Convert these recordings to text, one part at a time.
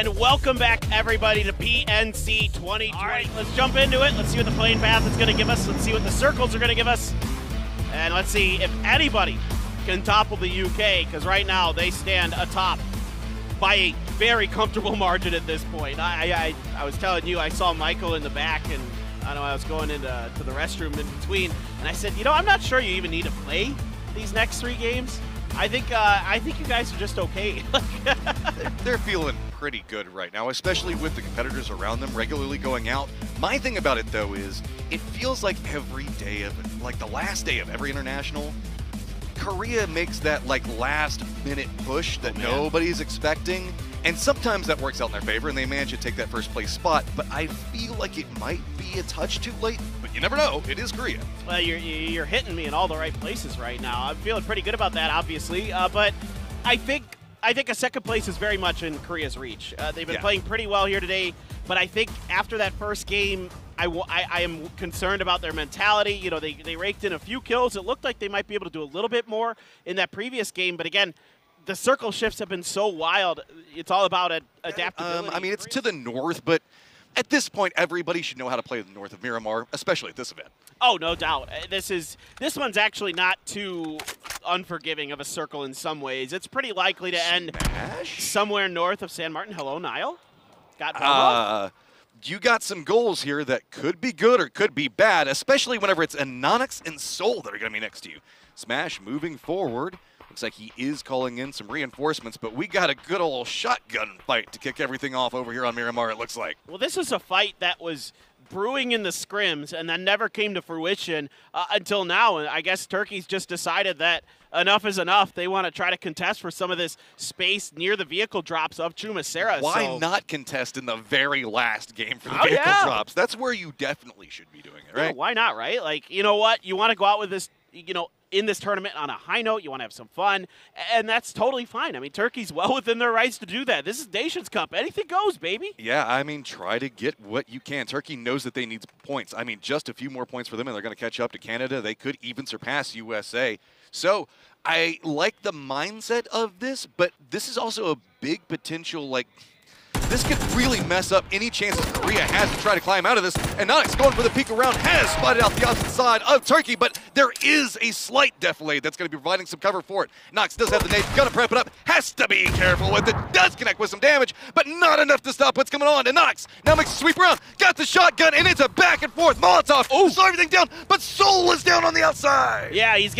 And welcome back, everybody, to PNC 2020. All right, let's jump into it. Let's see what the playing path is going to give us. Let's see what the circles are going to give us. And let's see if anybody can topple the UK, because right now they stand atop by a very comfortable margin at this point. I was telling you, I saw Michael in the back, and I know I was going into the restroom in between, and I said, you know, I'm not sure you even need to play these next 3 games. I think you guys are just okay. They're feeling pretty good right now, especially with the competitors around them regularly going out. My thing about it, though, is it feels like every day of, like the last day of every international, Korea makes that like last-minute push that nobody's expecting, and sometimes that works out in their favor, and they manage to take that first-place spot. But I feel like it might be a touch too late. But you never know. It is Korea. Well, you're hitting me in all the right places right now. I'm feeling pretty good about that, obviously. But I think a second place is very much in Korea's reach. They've been playing pretty well here today, but I think after that first game, I am concerned about their mentality. You know, they raked in a few kills. It looked like they might be able to do a little bit more in that previous game, but again, the circle shifts have been so wild. It's all about adaptability. I mean, it's to the north, but at this point, everybody should know how to play the north of Miramar, especially at this event. Oh, no doubt. This one's actually not too unforgiving of a circle in some ways. It's pretty likely to end somewhere north of San Martin. Hello, Niall. You got some goals here that could be good or could be bad, especially whenever it's Anonix and Soul that are going to be next to you. Smash moving forward. Looks like he is calling in some reinforcements, but we got a good old shotgun fight to kick everything off over here on Miramar, it looks like. Well, this is a fight that was brewing in the scrims and then never came to fruition until now. And I guess Turkey's just decided that enough is enough. They want to try to contest for some of this space near the vehicle drops of Chumacera. Why not contest in the very last game for the vehicle drops? That's where you definitely should be doing it, right? Yeah, why not, right? Like, you know what? You want to go out with this, you know, in this tournament on a high note. You want to have some fun, and that's totally fine. I mean, Turkey's well within their rights to do that. This is Nations Cup. Anything goes, baby. Yeah, I mean, try to get what you can. Turkey knows that they need points. I mean, just a few more points for them, and they're going to catch up to Canada. They could even surpass USA. So I like the mindset of this, but this is also a big potential, like, this could really mess up any chances Korea has to try to climb out of this. And Nox going for the peek around has spotted out the opposite side of Turkey, but there is a slight defilade that's going to be providing some cover for it. Nox does have the nade, going to prep it up, has to be careful with it, does connect with some damage, but not enough to stop what's coming on. And Nox now makes a sweep around, got the shotgun, and it's a back and forth Molotov. Slow everything down, but Soul is down on the outside. Yeah, he's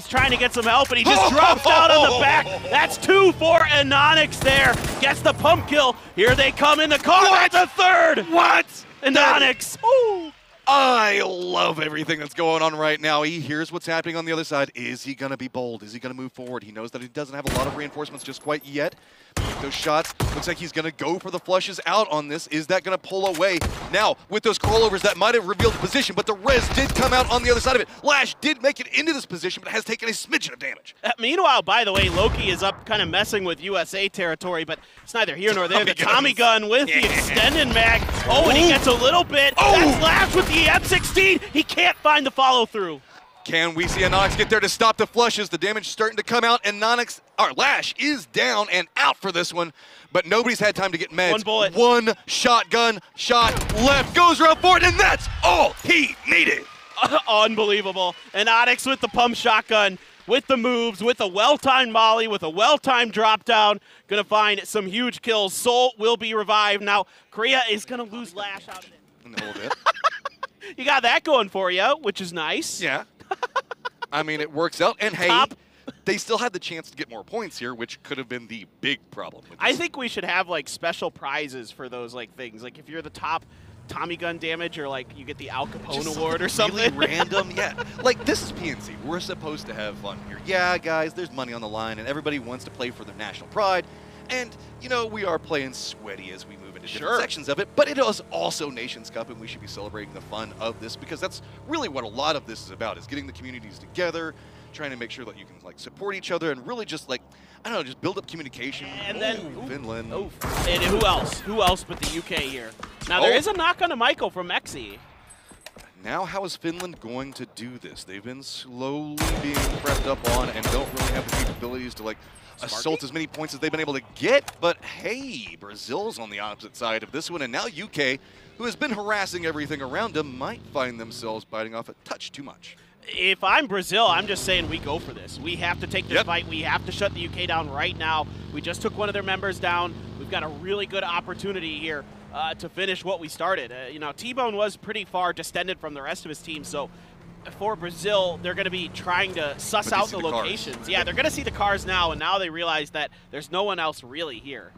trying to get some help, and he just drops down on the back. That's 2 for Anonix there. Gets the pump kill. Here they come in the car. That's a third. What? Anonix. Ooh. I love everything that's going on right now. He hears what's happening on the other side. Is he going to be bold? Is he going to move forward? He knows that he doesn't have a lot of reinforcements just quite yet. With those shots, looks like he's going to go for the flushes out on this. Is that going to pull away? Now, with those crawlovers, that might have revealed the position, but the res did come out on the other side of it. Lash did make it into this position, but has taken a smidgen of damage. Meanwhile, by the way, Loki is up kind of messing with USA territory, but it's neither here nor there. The Tommy gun with the extended mag. Oh, and he gets a little bit. That's Lash with the M16. He can't find the follow-through. Can we see Anonix get there to stop the flushes? The damage is starting to come out, and Lash is down and out for this one, but nobody's had time to get meds. One bullet. One shotgun shot left, goes around for it, and that's all he needed. Unbelievable. Anonix with the pump shotgun, with the moves, with a well-timed molly, with a well-timed drop down, gonna find some huge kills. Soul will be revived. Now, Korea is gonna lose Lash out of it. In a little bit. You got that going for you, which is nice. Yeah. I mean, it works out. And hey, they still had the chance to get more points here, which could have been the big problem. I think we should have, like, special prizes for those, like, things. Like, if you're the top Tommy gun damage, or, like, you get the Al Capone just award or something. Really random, yeah. Like, this is PNC. We're supposed to have fun here. Yeah, guys, there's money on the line, and everybody wants to play for their national pride. And, you know, we are playing sweaty as we move into different sections of it, but it is also Nations Cup, and we should be celebrating the fun of this, because that's really what a lot of this is about, is getting the communities together, trying to make sure that you can, like, support each other, and really just, like, I don't know, just build up communication. And then Finland. And who else? Who else but the UK here? Now, there is a knock on to Michael from Mexi. Now, how is Finland going to do this? They've been slowly being prepped up on and don't really have the capabilities to, like, assault as many points as they've been able to get. But, hey, Brazil's on the opposite side of this one. And now UK, who has been harassing everything around them, might find themselves biting off a touch too much. If I'm Brazil, I'm just saying we go for this. We have to take this fight. We have to shut the UK down right now. We just took one of their members down. We've got a really good opportunity here to finish what we started. You know, T-Bone was pretty far distended from the rest of his team, so for Brazil, they're going to be trying to suss out the locations. Yeah, they're going to see the cars now, and now they realize that there's no one else really here.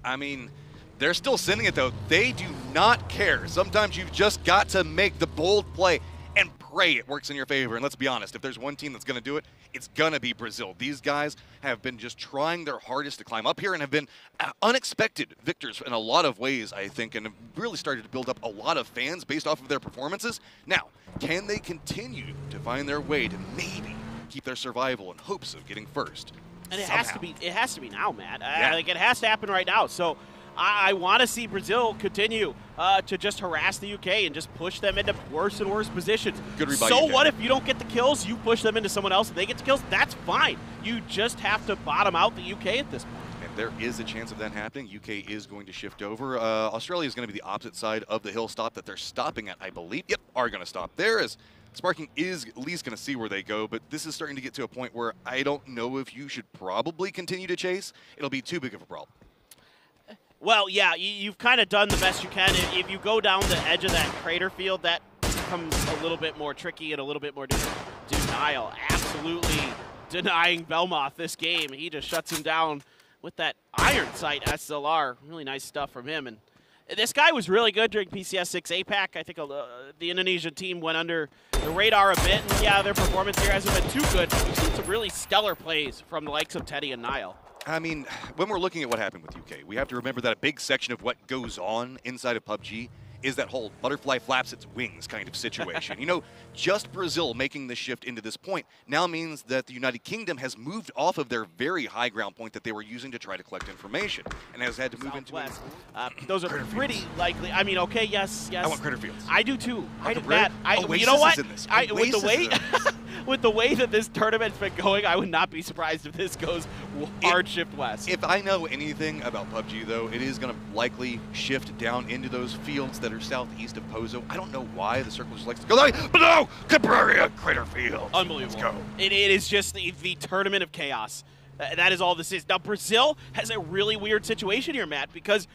I mean, they're still sending it, though. They do not care. Sometimes you've just got to make the bold play and pray it works in your favor. And let's be honest, if there's one team that's going to do it, it's going to be Brazil. These guys have been just trying their hardest to climb up here and have been unexpected victors in a lot of ways, I think, and have really started to build up a lot of fans based off of their performances. Now, can they continue to find their way to maybe keep their survival in hopes of getting first? And it has to be now, Matt. Like, it has to happen right now. So I want to see Brazil continue to just harass the UK and just push them into worse and worse positions. Good read by so UK. What if you don't get the kills? You push them into someone else and they get the kills? That's fine. You just have to bottom out the UK at this point. And there is a chance of that happening. UK is going to shift over. Australia is going to be the opposite side of the hill stop that they're stopping at, I believe. Yep, are going to stop there, as Sparking is at least going to see where they go, but this is starting to get to a point where I don't know if you should probably continue to chase. It'll be too big of a problem. Well, yeah, you've kind of done the best you can. If you go down the edge of that crater field, that becomes a little bit more tricky and a little bit more denial. Absolutely denying Belmoth this game. He just shuts him down with that iron sight SLR. Really nice stuff from him. And this guy was really good during PCS 6 APAC. I think the Indonesian team went under the radar a bit. And yeah, their performance here hasn't been too good. We've seen some really stellar plays from the likes of Teddy and Niall. I mean, when we're looking at what happened with UK, we have to remember that a big section of what goes on inside of PUBG is that whole butterfly flaps its wings kind of situation. You know, just Brazil making the shift into this point now means that the United Kingdom has moved off of their very high ground point that they were using to try to collect information and has had to move into West. Those are pretty likely. I mean, okay, yes. I want Crater Fields. I do too. Matt, you know what? With the way that this tournament's been going, I would not be surprised if this goes hard shift west. If I know anything about PUBG, though, it is going to likely shift down into those fields that are southeast of Pozo. I don't know why the circle just likes to go that way, but no! Cabrera Crater Field. Unbelievable. Let's go. It is just the tournament of chaos. That is all this is. Now, Brazil has a really weird situation here, Matt, because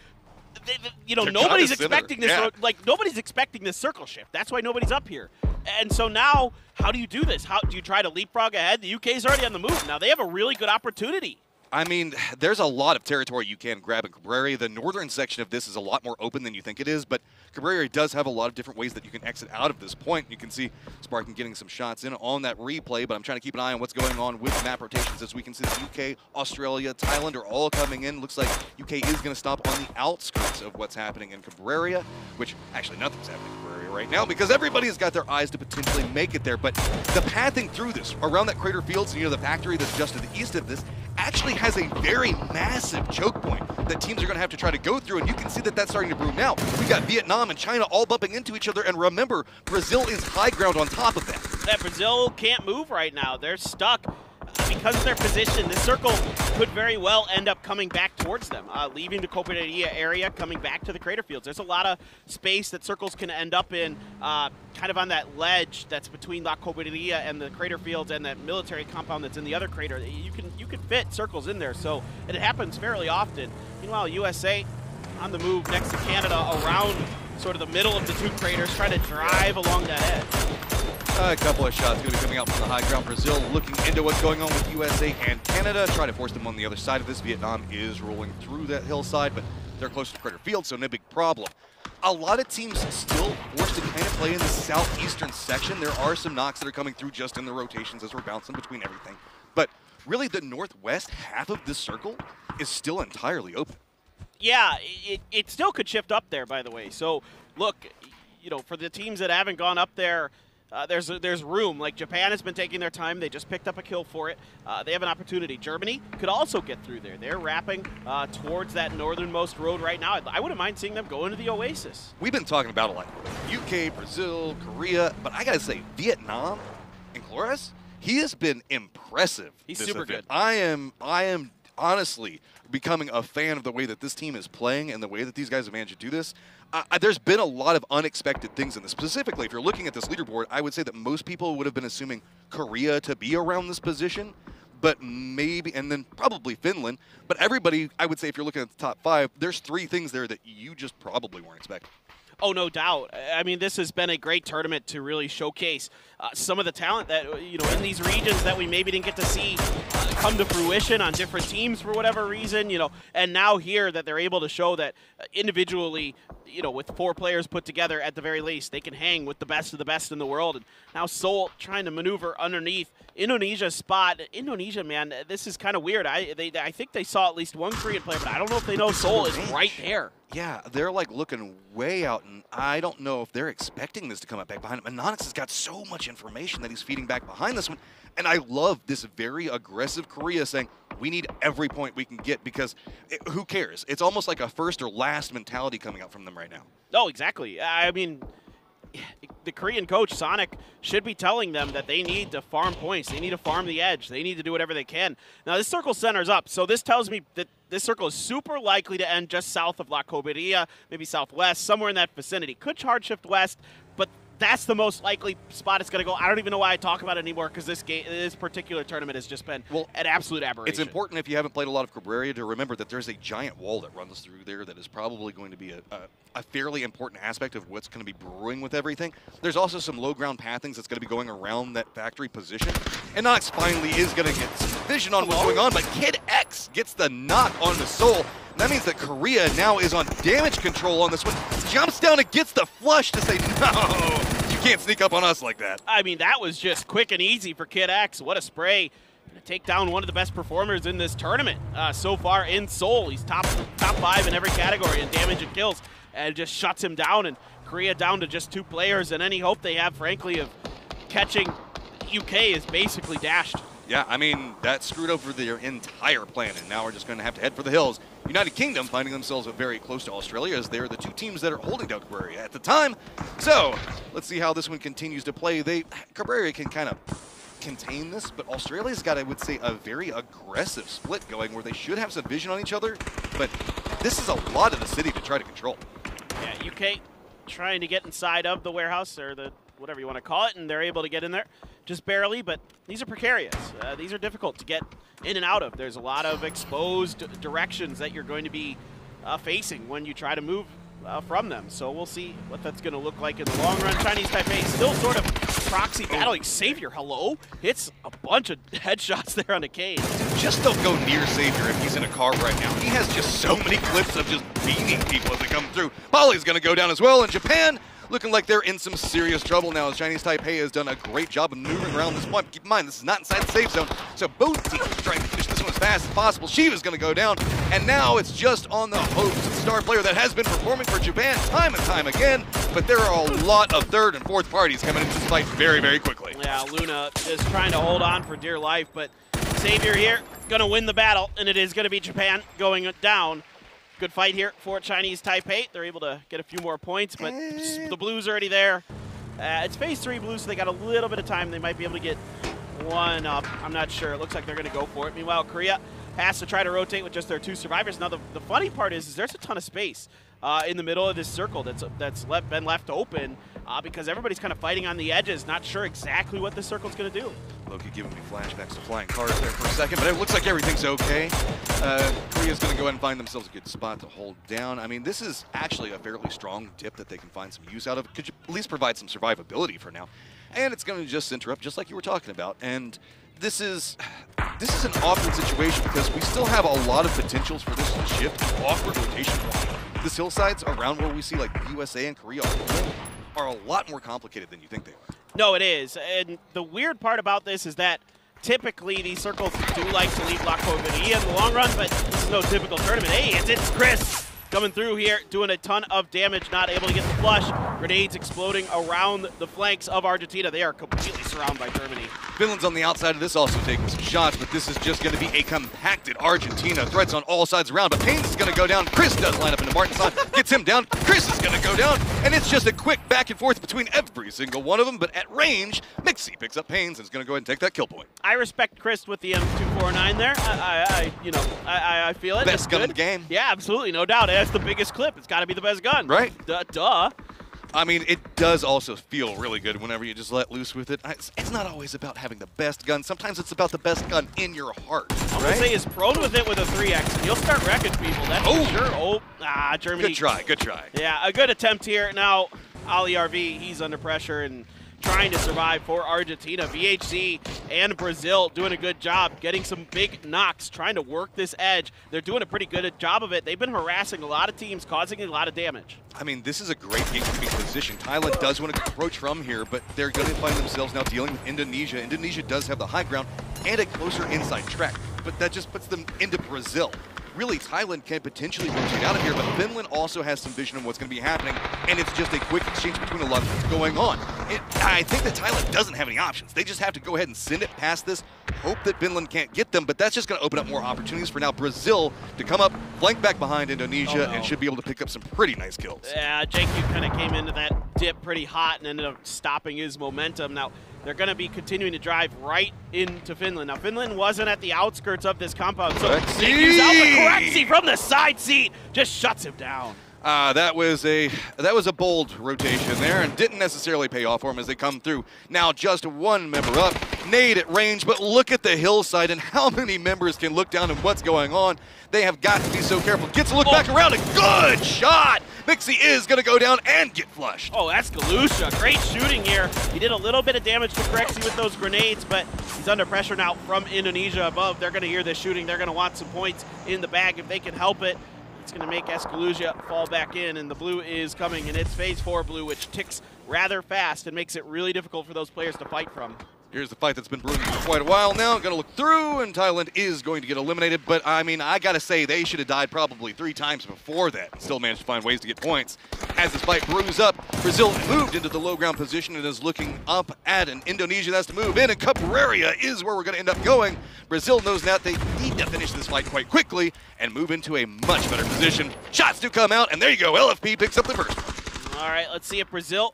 nobody's expecting this. Yeah. Like, nobody's expecting this circle shift. That's why nobody's up here. And so now, how do you do this? How do you try to leapfrog ahead? The UK's already on the move. Now, they have a really good opportunity. I mean, there's a lot of territory you can grab in Cabrera. The northern section of this is a lot more open than you think it is, but Cabrera does have a lot of different ways that you can exit out of this point. You can see Sparking getting some shots in on that replay, but I'm trying to keep an eye on what's going on with map rotations as we can see the UK, Australia, Thailand are all coming in. Looks like UK is going to stop on the outskirts of what's happening in Cabrera, which actually nothing's happening in Cabrera right now because everybody's got their eyes to potentially make it there. But the pathing through this, around that Crater Fields near the factory that's just to the east of this, actually has a very massive choke point that teams are going to have to try to go through, and you can see that that's starting to brew now. We got Vietnam and China all bumping into each other, and remember, Brazil is high ground on top of that. That Brazil can't move right now. They're stuck. Because of their position, this circle could very well end up coming back towards them, leaving the Cooperativa area, coming back to the crater fields. There's a lot of space that circles can end up in, kind of on that ledge that's between La Cooperativa and the crater fields and that military compound that's in the other crater. You can fit circles in there, so it happens fairly often. Meanwhile, USA on the move next to Canada around sort of the middle of the two craters, trying to drive along that edge. A couple of shots going to be coming out from the high ground. Brazil looking into what's going on with USA and Canada, try to force them on the other side of this. Vietnam is rolling through that hillside, but they're close to Crater Field, so no big problem. A lot of teams still forced to kind of play in the southeastern section. There are some knocks that are coming through just in the rotations as we're bouncing between everything. But really, the northwest half of this circle is still entirely open. Yeah, it still could shift up there, by the way. So, look, for the teams that haven't gone up there, there's room. Like Japan has been taking their time. They just picked up a kill for it. They have an opportunity. Germany could also get through there. They're wrapping towards that northernmost road right now. I wouldn't mind seeing them go into the Oasis. We've been talking about it like UK, Brazil, Korea, but I gotta say Vietnam and Flores, he has been impressive. He's this super event. good. I am honestly becoming a fan of the way that this team is playing and the way that these guys have managed to do this. There's been a lot of unexpected things in this. Specifically, if you're looking at this leaderboard, I would say that most people would have been assuming Korea to be around this position, but maybe, and then probably Finland. But everybody, I would say if you're looking at the top 5, there's 3 things there that you just probably weren't expecting. Oh, no doubt. I mean, this has been a great tournament to really showcase some of the talent that, in these regions that we maybe didn't get to see come to fruition on different teams for whatever reason, and now here that they're able to show that individually, with 4 players put together at the very least, they can hang with the best of the best in the world. And now Seoul trying to maneuver underneath Indonesia's spot. Indonesia, man, this is kind of weird. I think they saw at least one Korean player, but I don't know if they know Seoul is right there. Yeah, they're like looking way out, and I don't know if they're expecting this to come up back behind him. Anonix has got so much information that he's feeding back behind this one, and I love this very aggressive Korea saying, we need every point we can get because who cares? It's almost like a first or last mentality coming out from them right now. Oh, exactly. I mean, the Korean coach, Sonic, should be telling them that they need to farm points. They need to farm the edge. They need to do whatever they can. Now, this circle centers up, so this tells me that this circle is super likely to end just south of La Coberia, maybe southwest, somewhere in that vicinity. Could hard shift west, but that's the most likely spot it's going to go. I don't even know why I talk about it anymore because this particular tournament has just been an absolute aberration. It's important if you haven't played a lot of Cabrera to remember that there's a giant wall that runs through there that is probably going to be a fairly important aspect of what's going to be brewing with everything. There's also some low ground pathings that's going to be going around that factory position. And Nox finally is going to get some vision on what's going on, but Kid X gets the knock on the Soul. That means that Korea now is on damage control on this one. Jumps down and gets the flush to say, no, you can't sneak up on us like that. I mean, that was just quick and easy for Kid X. What a spray. Gonna take down one of the best performers in this tournament so far in Seoul. He's top 5 in every category in damage and kills, and just shuts him down. And Korea down to just 2 players, and any hope they have, frankly, of catching UK is basically dashed. Yeah, I mean, that screwed over their entire plan, and now we're just going to have to head for the hills. United Kingdom finding themselves very close to Australia as they're the 2 teams that are holding down Cabrera at the time. So let's see how this one continues to play. Cabrera can kind of contain this, but Australia's got, I would say, a very aggressive split going where they should have some vision on each other, but this is a lot of the city to try to control. Yeah, UK trying to get inside of the warehouse, or the whatever you want to call it, and they're able to get in there just barely, but these are precarious. These are difficult to get in and out of. There's a lot of exposed directions that you're going to be facing when you try to move from them. So we'll see what that's going to look like in the long run. Chinese Taipei still sort of proxy battling Savior. Hello? Hits a bunch of headshots there on Decade. Just don't go near Savior if he's in a car right now. He has just so many clips of just beating people as they come through. Polly's going to go down as well, and Japan looking like they're in some serious trouble now as Chinese Taipei has done a great job of maneuvering around this point. Keep in mind, this is not inside the safe zone, so both teams are trying to finish this one as fast as possible. Shiva's going to go down, and now it's just on the hopes of the star player that has been performing for Japan time and time again, but there are a lot of 3rd and 4th parties coming into this fight very, very quickly. Yeah, Luna is trying to hold on for dear life, but Savior here going to win the battle, and it is going to be Japan going down. Good fight here for Chinese Taipei. They're able to get a few more points, but the Blues are already there. It's phase 3 Blues, so they got a little bit of time. They might be able to get one up. I'm not sure. It looks like they're going to go for it. Meanwhile, Korea has to try to rotate with just their 2 survivors. Now, the funny part is there's a ton of space in the middle of this circle that's been left open because everybody's kind of fighting on the edges, not sure exactly what this circle's going to do. Loki giving me flashbacks to flying cars there for a second, but it looks like everything's okay. Korea's going to go ahead and find themselves a good spot to hold down. I mean, this is actually a fairly strong dip that they can find some use out of. Could you at least provide some survivability for now? And it's going to just interrupt, just like you were talking about. And this is an awkward situation because we still have a lot of potentials for this to shift an awkward rotation point. This hillsides around where we see like the USA and Korea are a lot more complicated than you think they are. No, it is. And the weird part about this is that typically these circles do like to leave La Coberia in the long run, but this is no typical tournament. Hey, it's Chris coming through here, doing a ton of damage, not able to get the flush. Grenades exploding around the flanks of Argentina. They are completely surrounded by Germany. Finland's on the outside of this also taking some shots, but this is just going to be a compacted Argentina. Threats on all sides around, but Paynes is going to go down. Chris does line up into Martinson, gets him down. Chris is going to go down, and it's just a quick back and forth between every single one of them, but at range, Mixie picks up Paynes and is going to go ahead and take that kill point. I respect Chris with the M249 there. I feel it. Best gun in the game. Yeah, absolutely, no doubt. That's the biggest clip. It's got to be the best gun. Right. Duh. I mean, it does also feel really good whenever you just let loose with it. It's not always about having the best gun. Sometimes it's about the best gun in your heart. I'm going to say he's prone with it with a 3X, and you'll start wrecking people. That's for sure. Germany. Good try, good try. Yeah, a good attempt here. Now, Ali RV, he's under pressure and trying to survive for Argentina. VHC and Brazil doing a good job, getting some big knocks, trying to work this edge. They're doing a pretty good job of it. They've been harassing a lot of teams, causing a lot of damage. I mean, this is a great gatekeeping position. Thailand does want to approach from here, but they're going to find themselves now dealing with Indonesia. Indonesia does have the high ground and a closer inside track, but that just puts them into Brazil. Really, Thailand can potentially rotate out of here, but Finland also has some vision of what's going to be happening, and it's just a quick exchange between a lot of what's going on. I think that Thailand doesn't have any options. They just have to go ahead and send it past this, hope that Finland can't get them, but that's just going to open up more opportunities for now Brazil to come up, flank back behind Indonesia, and should be able to pick up some pretty nice kills. Yeah, JQ kind of came into that dip pretty hot and ended up stopping his momentum. Now, they're going to be continuing to drive right into Finland. Now, Finland wasn't at the outskirts of this compound, so JQ's out, but Corexi from the side seat just shuts him down. That was a bold rotation there and didn't necessarily pay off for him as they come through. Now just one member up, nade at range, but look at the hillside and how many members can look down at what's going on. They have got to be so careful. Gets a look back around, a good shot! Mixie is going to go down and get flushed. Oh, that's Galusha. Great shooting here. He did a little bit of damage to Corexi with those grenades, but he's under pressure now from Indonesia above. They're going to hear this shooting. They're going to want some points in the bag if they can help it. It's going to make Escaluzia fall back in, and the blue is coming, and it's phase 4 blue, which ticks rather fast and makes it really difficult for those players to fight from. Here's the fight that's been brewing for quite a while now. Going to look through, and Thailand is going to get eliminated. But, I mean, I got to say, they should have died probably 3 times before that and still managed to find ways to get points. As this fight brews up, Brazil moved into the low ground position and is looking up at an Indonesia that's to move in, and Cabrera is where we're going to end up going. Brazil knows now they need to finish this fight quite quickly and move into a much better position. Shots do come out, and there you go. LFP picks up the first one. All right, let's see if Brazil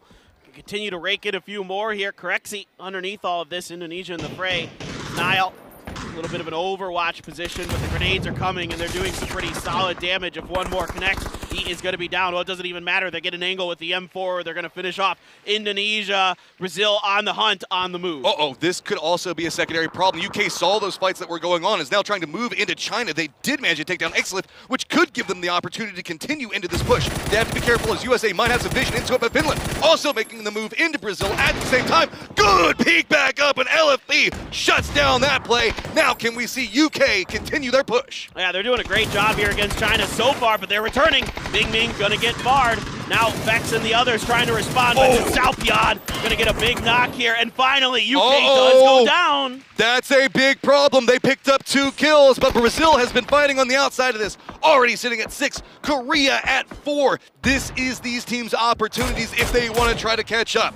continue to rake in a few more here. Corexi underneath all of this, Indonesia in the fray. Nile, a little bit of an overwatch position, but the grenades are coming and they're doing some pretty solid damage. If one more connects, he is going to be down. Well, it doesn't even matter. They get an angle with the M4. They're going to finish off Indonesia. Brazil on the hunt, on the move. This could also be a secondary problem. UK saw those fights that were going on, is now trying to move into China. They did manage to take down Exlif, which could give them the opportunity to continue into this push. They have to be careful as USA might have some vision into it, but Finland also making the move into Brazil at the same time. Good peek back up, and LFB shuts down that play. Now can we see UK continue their push? Yeah, they're doing a great job here against China so far, but they're returning. Ming Ming gonna get barred. Now Vex and the others trying to respond, but Saupiad gonna get a big knock here, and finally UK does go down. That's a big problem. They picked up 2 kills, but Brazil has been fighting on the outside of this, already sitting at 6, Korea at 4. This is these teams' opportunities if they want to try to catch up.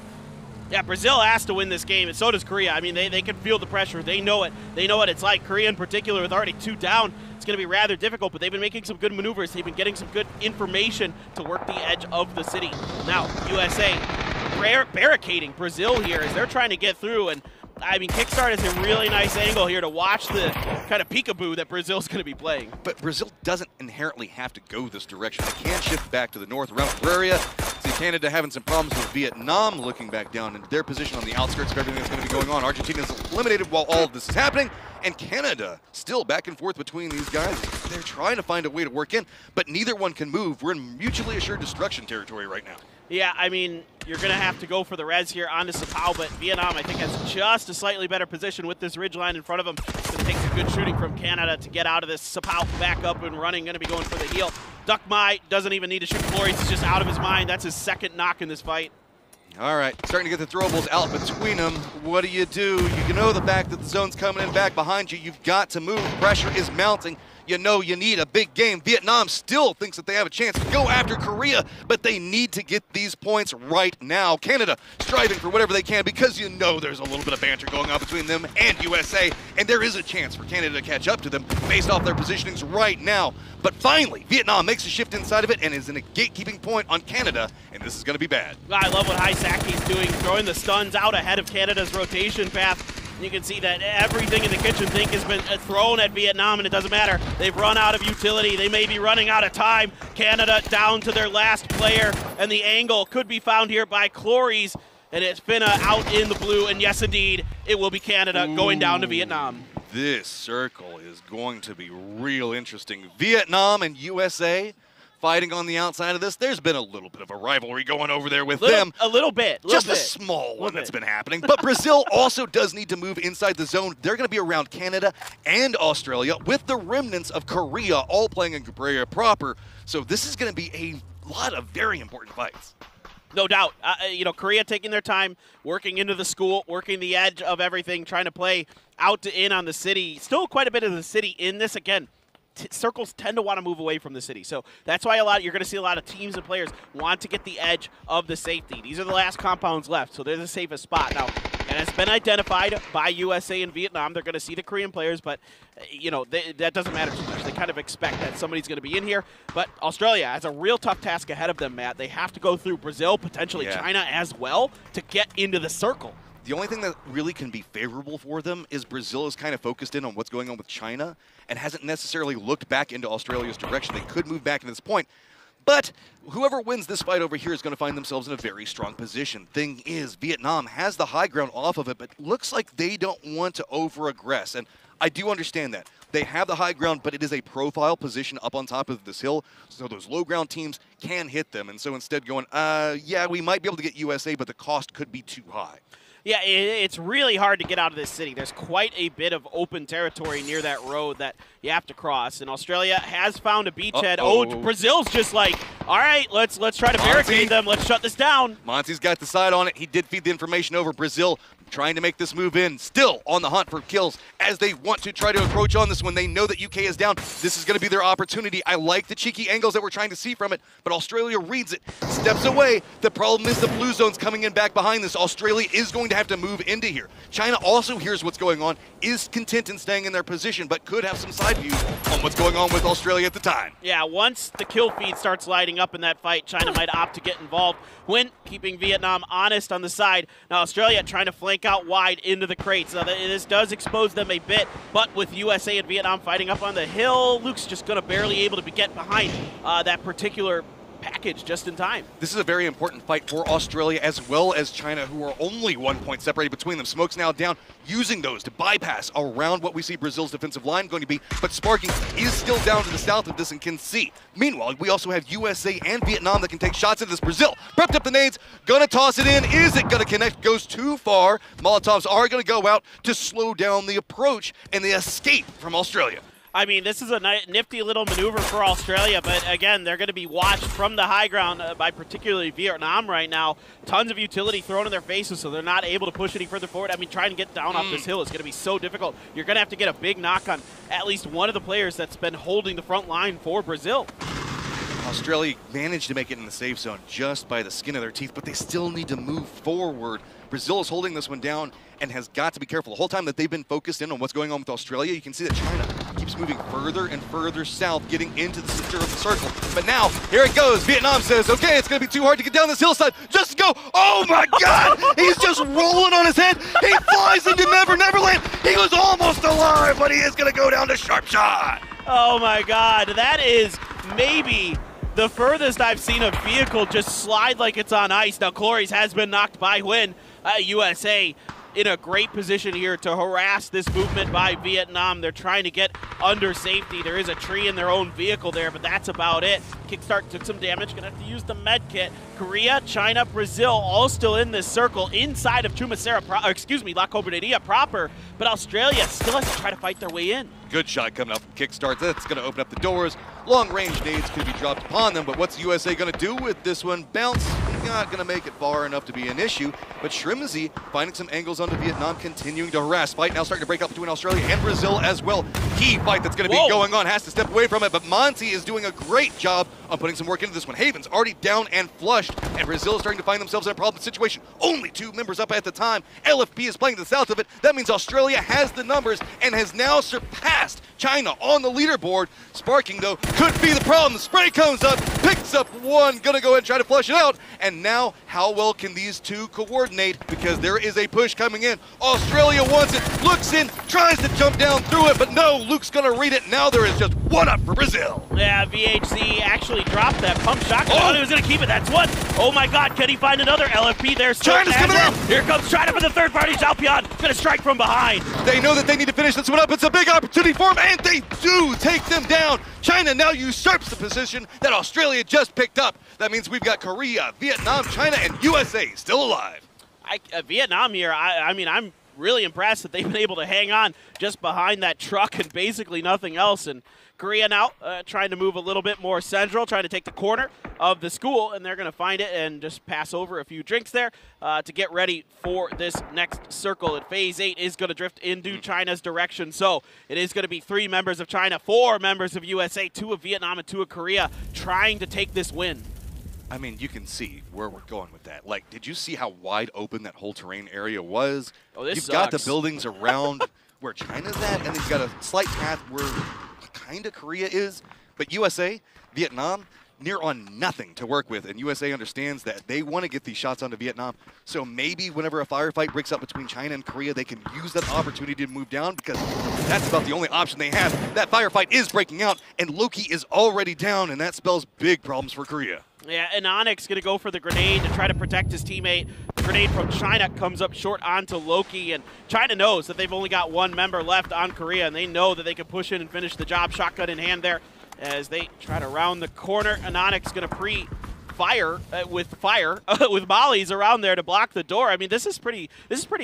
Yeah, Brazil has to win this game, and so does Korea. I mean, they can feel the pressure. They know it. They know what it's like. Korea in particular, with already 2 down, it's going to be rather difficult, but they've been making some good maneuvers. They've been getting some good information to work the edge of the city. Now, USA barricading Brazil here as they're trying to get through, and I mean, Kickstart is a really nice angle here to watch the kind of peekaboo that Brazil's going to be playing. But Brazil doesn't inherently have to go this direction. They can shift back to the north around Cabrera. See Canada having some problems with Vietnam looking back down into their position on the outskirts of everything that's going to be going on. Argentina is eliminated while all of this is happening, and Canada still back and forth between these guys. They're trying to find a way to work in, but neither one can move. We're in mutually assured destruction territory right now. Yeah, I mean, you're going to have to go for the res here onto Sapao, but Vietnam, I think, has just a slightly better position with this ridgeline in front of them. It's going to take some good shooting from Canada to get out of this. Sapao back up and running, going to be going for the heal. Duck Mai doesn't even need to shoot Glory. He's just out of his mind. That's his 2nd knock in this fight. All right, starting to get the throwables out between them. What do? You know the fact that the zone's coming in back behind you. You've got to move. Pressure is mounting. you know you need a big game. Vietnam still thinks that they have a chance to go after Korea, but they need to get these points right now. Canada striving for whatever they can because you know there's a little bit of banter going on between them and USA, and there is a chance for Canada to catch up to them based off their positionings right now. But finally, Vietnam makes a shift inside of it and is in a gatekeeping point on Canada, and this is going to be bad. I love what Hisaki's doing, throwing the stuns out ahead of Canada's rotation path. You can see that everything in the kitchen sink has been thrown at Vietnam, and it doesn't matter. They've run out of utility. They may be running out of time. Canada down to their last player, and the angle could be found here by Clories, and it's Finna out in the blue, and yes, indeed, it will be Canada going down to Vietnam. This circle is going to be real interesting. Vietnam and USA fighting on the outside of this. There's been a little bit of a rivalry going over there with them. A little bit. Just a small one that's been happening. But Brazil also does need to move inside the zone. They're going to be around Canada and Australia with the remnants of Korea all playing in Korea proper. So this is going to be a lot of very important fights. No doubt. You know, Korea taking their time, working into the school, working the edge of everything, trying to play out to in on the city. Still quite a bit of the city in this. Again, circles tend to want to move away from the city. So that's why you're going to see a lot of teams and players want to get the edge of the safety. These are the last compounds left, so they're the safest spot. Now, and it's been identified by USA and Vietnam. They're going to see the Korean players, but, you know, that doesn't matter too much. They kind of expect that somebody's going to be in here. But Australia has a real tough task ahead of them, Matt. They have to go through Brazil, potentially China as well, to get into the circle. The only thing that really can be favorable for them is Brazil is kind of focused in on what's going on with China and hasn't necessarily looked back into Australia's direction. They could move back to this point. But whoever wins this fight over here is going to find themselves in a very strong position. Thing is, Vietnam has the high ground off of it, but looks like they don't want to over-aggress. And I do understand that. They have the high ground, but it is a profile position up on top of this hill, so those low ground teams can hit them. And so instead going, yeah, we might be able to get USA, but the cost could be too high. Yeah, it's really hard to get out of this city. There's quite a bit of open territory near that road that you have to cross. And Australia has found a beachhead. Oh, Brazil's just like, all right, let's try to barricade them. Let's shut this down. Monty's got the side on it. He did feed the information over. Brazil trying to make this move in, still on the hunt for kills as they want to try to approach on this one. They know that UK is down. This is going to be their opportunity. I like the cheeky angles that we're trying to see from it, but Australia reads it, steps away. The problem is the blue zone's coming in back behind this. Australia is going to have to move into here. China also hears what's going on, is content in staying in their position, but could have some side views on what's going on with Australia at the time. Yeah, once the kill feed starts lighting up in that fight, China might opt to get involved when keeping Vietnam honest on the side. Now, Australia trying to flank out wide into the crates. Now, this does expose them a bit, but with USA and Vietnam fighting up on the hill, Luke's just going to barely able to get behind that particular package just in time. This is a very important fight for Australia as well as China, who are only 1 point separated between them. Smoke's now down, using those to bypass around what we see Brazil's defensive line going to be, but Sparky is still down to the south of this and can see. Meanwhile, we also have USA and Vietnam that can take shots at this. Brazil prepped up the nades, gonna toss it in. Is it gonna connect? Goes too far. Molotovs are gonna go out to slow down the approach and the escape from Australia. I mean, this is a nifty little maneuver for Australia, but again, they're going to be watched from the high ground by particularly Vietnam right now. Tons of utility thrown in their faces, so they're not able to push any further forward. I mean, trying to get down off this hill is going to be so difficult. You're going to have to get a big knock on at least one of the players that's been holding the front line for Brazil. Australia managed to make it in the safe zone just by the skin of their teeth, but they still need to move forward. Brazil is holding this one down and has got to be careful. The whole time that they've been focused in on what's going on with Australia, you can see that China keeps moving further and further south, getting into the center of the circle. But now, here it goes. Vietnam says, okay, it's going to be too hard to get down this hillside. Just go. Oh, my God. He's just rolling on his head. He flies into Never Never Land. He was almost alive, but he is going to go down to sharp shot. Oh, my God. That is maybe the furthest I've seen a vehicle just slide like it's on ice. Now, Clories has been knocked by Nguyen. USA in a great position here to harass this movement by Vietnam. They're trying to get under safety. There is a tree in their own vehicle there, but that's about it. Kickstart took some damage. Gonna have to use the med kit. Korea, China, Brazil, all still in this circle inside of La Coberteria proper, but Australia still has to try to fight their way in. Good shot coming up from Kickstart. That's going to open up the doors. Long-range nades could be dropped upon them, but what's USA going to do with this one? Bounce. not going to make it far enough to be an issue, but Shrimzy finding some angles onto Vietnam, continuing to harass. Fight now starting to break up between Australia and Brazil as well. Key fight that's going to be going on, has to step away from it, but Monty is doing a great job on putting some work into this one. Haven's already down and flushed, and Brazil is starting to find themselves in a problem situation. Only 2 members up at the time. LFP is playing to the south of it. That means Australia has the numbers and has now surpassed China on the leaderboard. Sparking, though, could be the problem. The spray comes up, picks up one, gonna go ahead and try to flush it out. And now, how well can these two coordinate? Because there is a push coming in. Australia wants it, looks in, tries to jump down through it, but no, Luke's gonna read it. Now there is just one up for Brazil. Yeah, VHC actually dropped that pump shotgun. Oh, he was gonna keep it. That's one. Oh my God, can he find another LFP there? China's coming in. Here comes China for the third party. Xiaopian gonna strike from behind. They know that they need to finish this one up. It's a big opportunity for them, and they do take them down. China now usurps the position that Australia just picked up. That means we've got Korea, Vietnam, China, and USA still alive. Vietnam here, I mean, I'm really impressed that they've been able to hang on just behind that truck and basically nothing else. And Korea now trying to move a little bit more central, trying to take the corner of the school, and they're going to find it and just pass over a few drinks there to get ready for this next circle. And Phase 8 is going to drift into China's direction. So it is going to be 3 members of China, 4 members of USA, 2 of Vietnam, and 2 of Korea trying to take this win. I mean, you can see where we're going with that. Like, did you see how wide open that whole terrain area was? Oh, this You've sucks. got the buildings around where China's at, and then you've got a slight path where kind of Korea is. But USA, Vietnam, near on nothing to work with, and USA understands that they want to get these shots onto Vietnam. So maybe whenever a firefight breaks up between China and Korea, they can use that opportunity to move down, because that's about the only option they have. That firefight is breaking out, and Loki is already down, and that spells big problems for Korea. Yeah, and Onyx going to go for the grenade to try to protect his teammate. The grenade from China comes up short onto Loki, and China knows that they've only got 1 member left on Korea, and they know that they can push in and finish the job. Shotgun in hand there as they try to round the corner. And Onyx going to pre-fire with mollies around there to block the door. I mean, this is pretty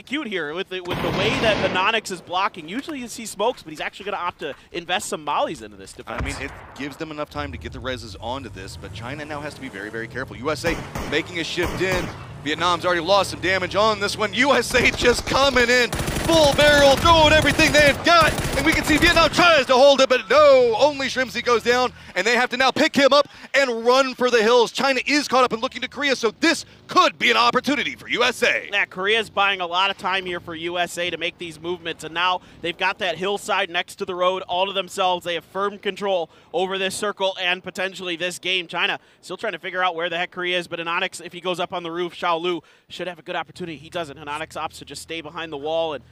cute here with the way that the Onyx is blocking. Usually you see smokes, but he's actually going to opt to invest some mollies into this defense. I mean, it gives them enough time to get the reses onto this, but China now has to be very, very careful. USA making a shift in. Vietnam's already lost some damage on this one. USA just coming in, full barrel, throwing everything they had got, and we can see Vietnam tries to hold it, but no, only Shrimzy goes down, and they have to now pick him up and run for the hills. China is caught up and looking to Korea, so this could be an opportunity for USA. Yeah, Korea's buying a lot of time here for USA to make these movements, and now they've got that hillside next to the road all to themselves. They have firm control over this circle and potentially this game. China still trying to figure out where the heck Korea is, but in Onyx, if he goes up on the roof, Xiao Lu should have a good opportunity. He doesn't, and Onyx opts to just stay behind the wall. And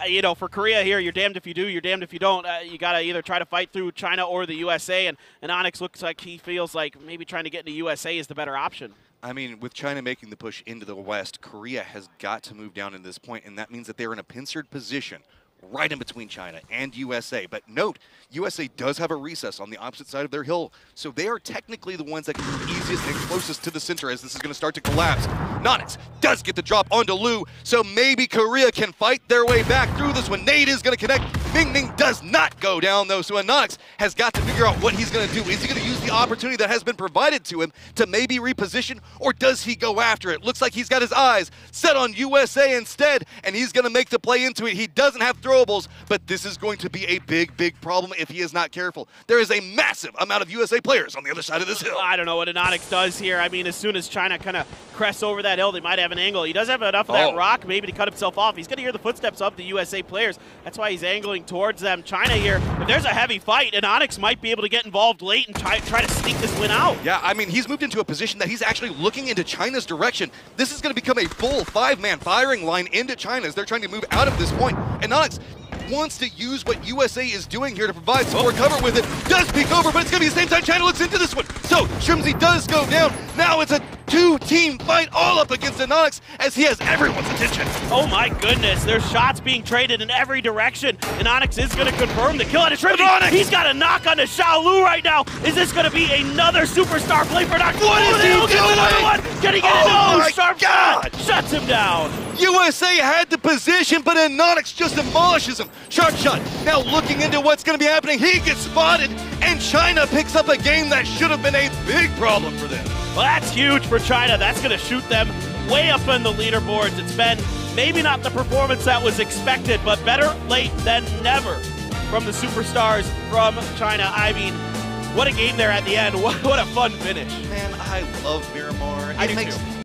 you know, for Korea here, you're damned if you do, you're damned if you don't. You got to either try to fight through China or the USA, and Onyx looks like he feels like maybe trying to get into USA is the better option. I mean, with China making the push into the west, Korea has got to move down to this point, and that means that they're in a pincered position right in between China and USA. But note, USA does have a recess on the opposite side of their hill, so they are technically the ones that can move easiest and closest to the center as this is going to start to collapse. Nonix does get the drop onto Lu, so maybe Korea can fight their way back through this one. Nade is going to connect. Ming Ning does not go down, though, so Nonix has got to figure out what he's going to do. Is he going to use the opportunity that has been provided to him to maybe reposition, or does he go after it? Looks like he's got his eyes set on USA instead, and he's going to make the play into it. He doesn't have throwables, but this is going to be a big, big problem if he is not careful. There is a massive amount of USA players on the other side of this hill. I don't know what Onyx does here. I mean, as soon as China kind of crests over that hill, they might have an angle. He does have enough of that rock maybe to cut himself off. He's going to hear the footsteps of the USA players. That's why he's angling towards them. China here, if there's a heavy fight, and Onyx might be able to get involved late and try to sneak this win out. Yeah, I mean, he's moved into a position that he's actually looking into China's direction. This is going to become a full 5-man firing line into China as they're trying to move out of this point. And Onyx wants to use what USA is doing here to provide some more cover with it. Does peek over, but it's going to be the same time China looks into this one. So Shrimzy does go down. Now it's a 2-team fight all up against Onyx as he has everyone's attention. Oh my goodness, there's shots being traded in every direction, and Onyx is going to confirm the kill on Shrimzy. He's got a knock on Xiao Lu right now. Is this going to be another superstar play for Onyx? What is he doing? Another one. Can he get it? Oh No, my sharp God. shot. Shuts him down. USA had the position, but Onyx just demolishes him. Sharp shot. Now looking into what's going to be happening, he gets spotted, and China picks up a game that should have been a big problem for them. Well, that's huge for China. That's going to shoot them way up in the leaderboards. It's been maybe not the performance that was expected, but better late than never from the superstars from China. I mean, what a game there at the end. What a fun finish. Man, I love Miramar. I It do makes too.